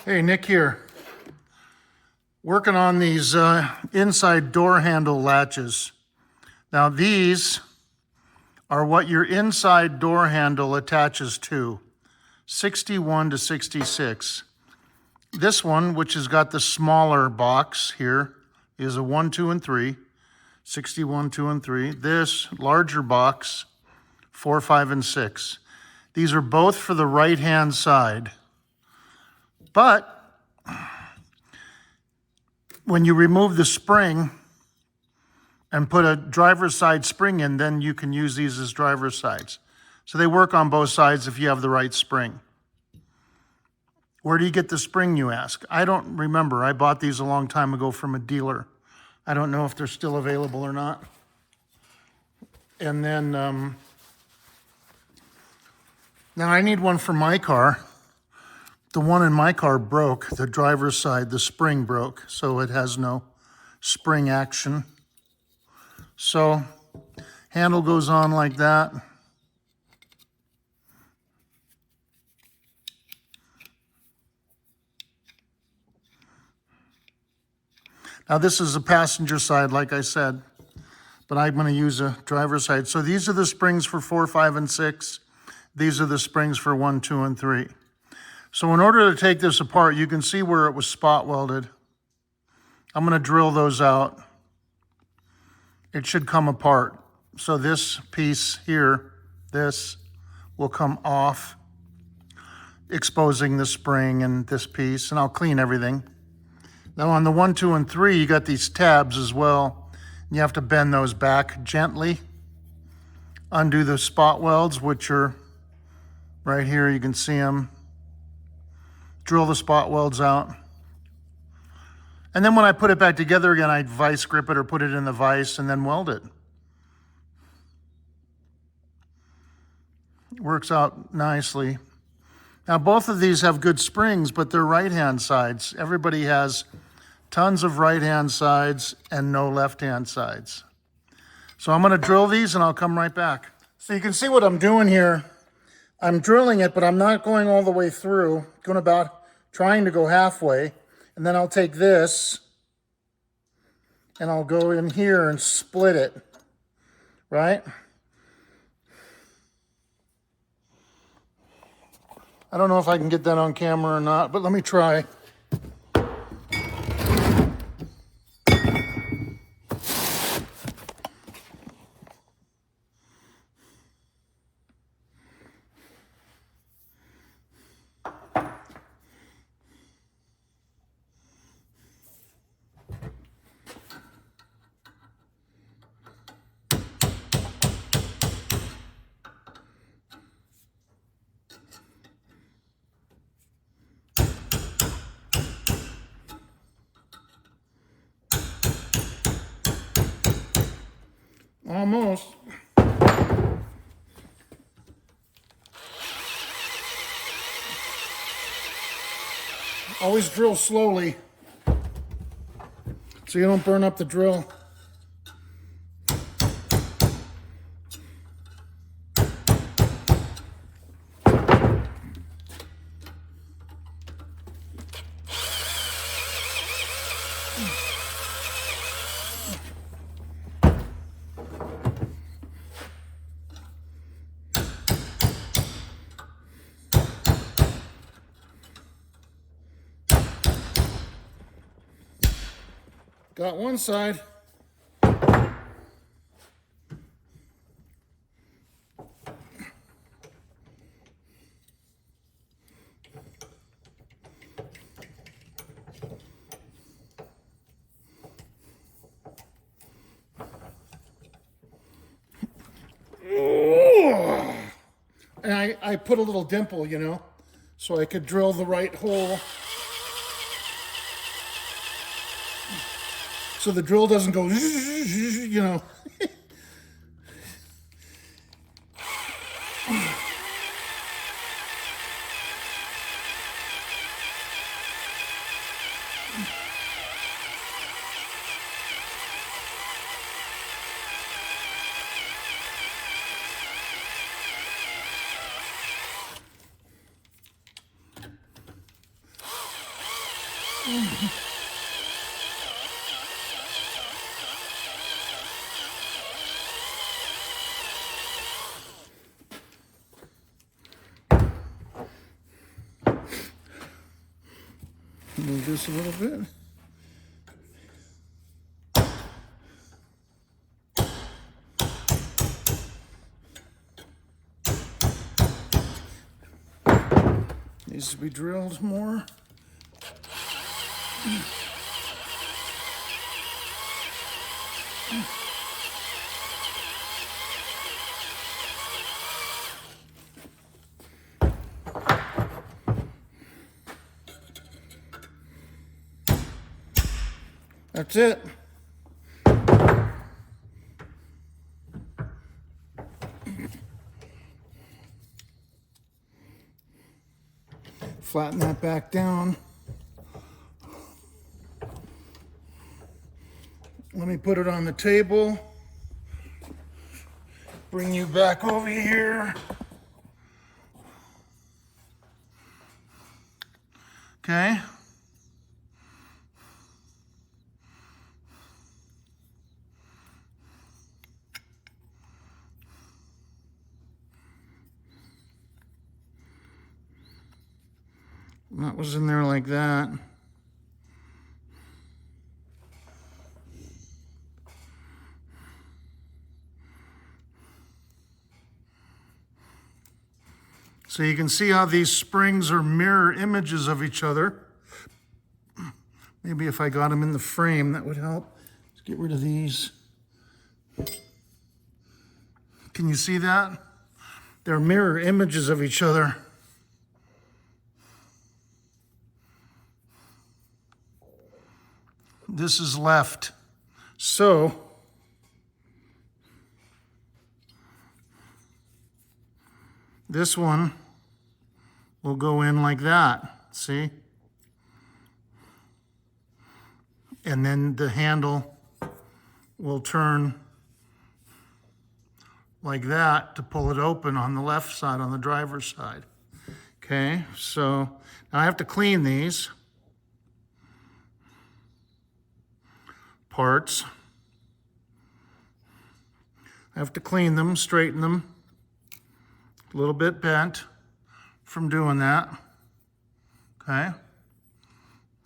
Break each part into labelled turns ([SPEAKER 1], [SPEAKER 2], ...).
[SPEAKER 1] Hey, Nick here. Working on these inside door handle latches. Now these are what your inside door handle attaches to, 61 to 66. This one, which has got the smaller box here, is a 1, 2, and 3, 61, 2, and 3. This larger box, 4, 5, and 6. These are both for the right-hand side. But when you remove the spring and put a driver's side spring in, then you can use these as driver's sides. So they work on both sides if you have the right spring. Where do you get the spring, you ask? I don't remember. I bought these a long time ago from a dealer. I don't know if they're still available or not. And then, now I need one for my car. The one in my car broke, the driver's side, the spring broke, so it has no spring action. So, handle goes on like that. Now this is a passenger side, like I said, but I'm going to use a driver's side. So these are the springs for 4, 5, and 6. These are the springs for 1, 2, and 3. So in order to take this apart, you can see where it was spot welded. I'm going to drill those out. It should come apart. So this piece here, this will come off, exposing the spring and this piece, and I'll clean everything. Now on the 1, 2, and 3, you got these tabs as well. You have to bend those back gently. Undo the spot welds, which are right here, you can see them. Drill the spot welds out. And then when I put it back together again, I vice grip it or put it in the vise and then weld it. It works out nicely. Now both of these have good springs, but they're right-hand sides. Everybody has tons of right-hand sides and no left-hand sides. So I'm going to drill these and I'll come right back. So you can see what I'm doing here. I'm drilling it, but I'm not going all the way through. Going about trying to go halfway. And then I'll take this and I'll go in here and split it, right? I don't know if I can get that on camera or not, but let me try. Almost. Always drill slowly so you don't burn up the drill. Got one side. And I put a little dimple, you know, so I could drill the right hole. So the drill doesn't go, you know. Move this a little bit. Needs to be drilled more. That's it. Flatten that back down. Let me put it on the table. Bring you back over here. Okay. That was in there like that. So you can see how these springs are mirror images of each other. Maybe if I got them in the frame, that would help. Let's get rid of these. Can you see that? They're mirror images of each other. This is left. So this one will go in like that, see? And then the handle will turn like that to pull it open on the left side, on the driver's side. Okay, so now I have to clean these parts. I have to clean them, straighten them. A little bit bent from doing that. Okay.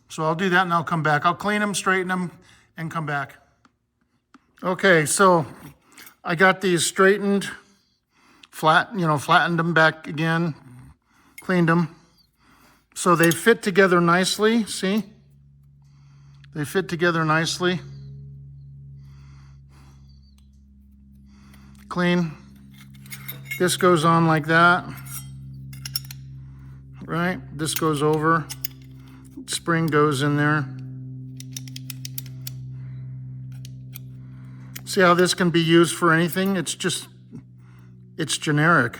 [SPEAKER 1] So I'll do that and I'll come back. I'll clean them, straighten them, and come back. Okay, so I got these straightened, flattened them back again, cleaned them. So they fit together nicely, see? They fit together nicely. Clean. This goes on like that, right? This goes over, spring goes in there. See how this can be used for anything? It's generic.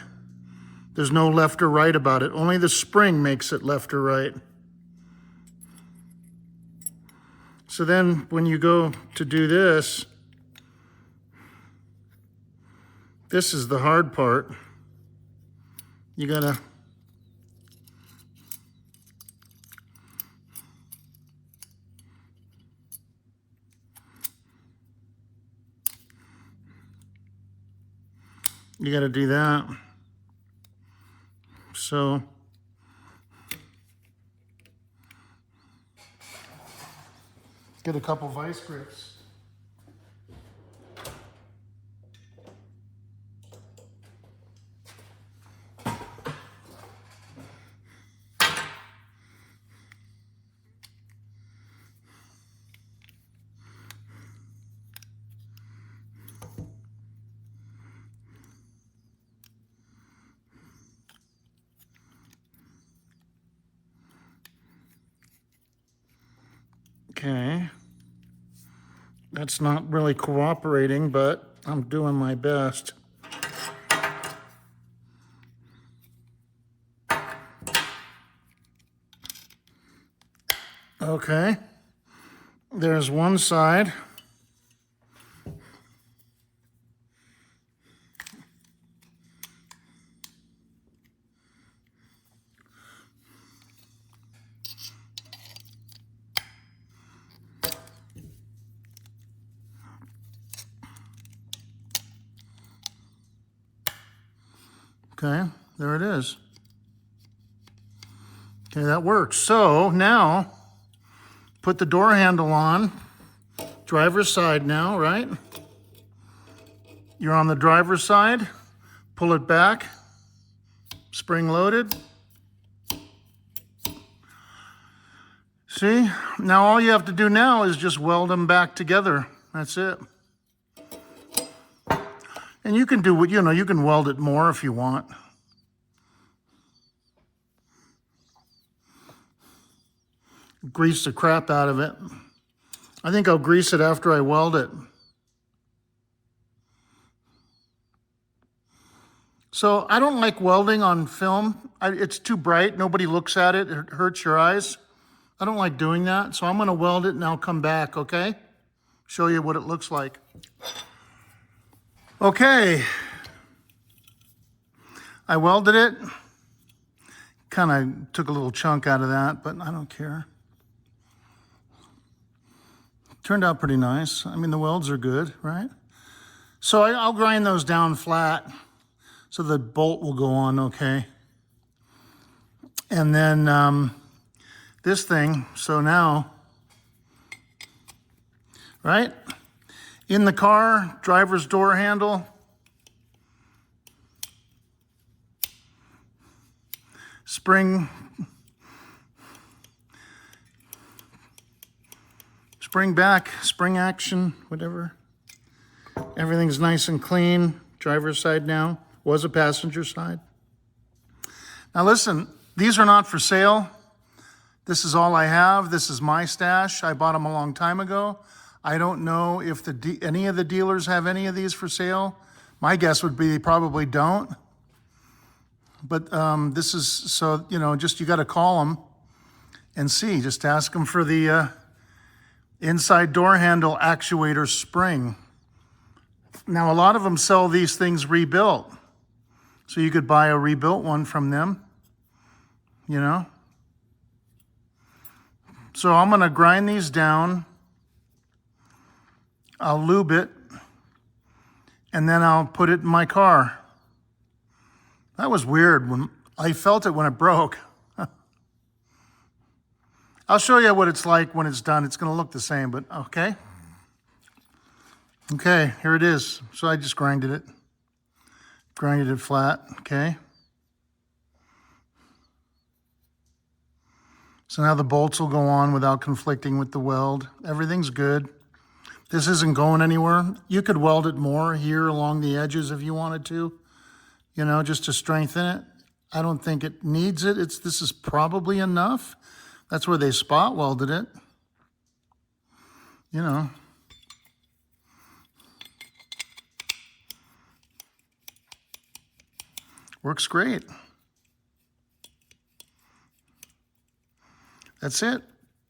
[SPEAKER 1] There's no left or right about it. Only the spring makes it left or right. So then when you go to do this, this is the hard part. You gotta do that. So get a couple vice grips. Okay, that's not really cooperating, but I'm doing my best. Okay, there's one side. Okay, there it is. Okay, that works. So now, put the door handle on. Driver's side now, right? You're on the driver's side. Pull it back. Spring loaded. See? Now all you have to do now is just weld them back together. That's it. And you can do what, you can weld it more if you want. Grease the crap out of it. I think I'll grease it after I weld it. So I don't like welding on film. It's too bright. Nobody looks at it. It hurts your eyes. I don't like doing that. So I'm going to weld it and I'll come back, okay? Show you what it looks like. Okay. I welded it. Kind of took a little chunk out of that, but I don't care. Turned out pretty nice. I mean, the welds are good, right? So I'll grind those down flat so the bolt will go on okay. And then this thing, so now, right? In the car, driver's door handle. Spring back, spring action, whatever. Everything's nice and clean. Driver's side now. Was a passenger side. Now listen, these are not for sale. This is all I have. This is my stash. I bought them a long time ago. I don't know if any of the dealers have any of these for sale. My guess would be they probably don't. But this is, so, just you got to call them and see. Just ask them for the inside door handle actuator spring. Now, a lot of them sell these things rebuilt. So you could buy a rebuilt one from them, So I'm going to grind these down. I'll lube it. And then I'll put it in my car. That was weird. When I felt it when it broke. I'll show you what it's like when it's done. It's going to look the same, but okay. Okay, here it is. So I just grinded it. Grinded it flat, okay. So now the bolts will go on without conflicting with the weld. Everything's good. This isn't going anywhere. You could weld it more here along the edges if you wanted to, just to strengthen it. I don't think it needs it. This is probably enough. That's where they spot welded it. Works great. That's it.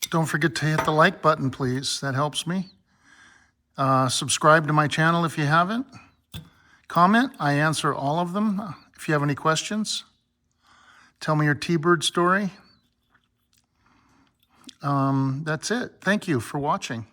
[SPEAKER 1] Don't forget to hit the like button, please. That helps me. Subscribe to my channel if you haven't. Comment. I answer all of them. If you have any questions, tell me your T-Bird story. That's it. Thank you for watching.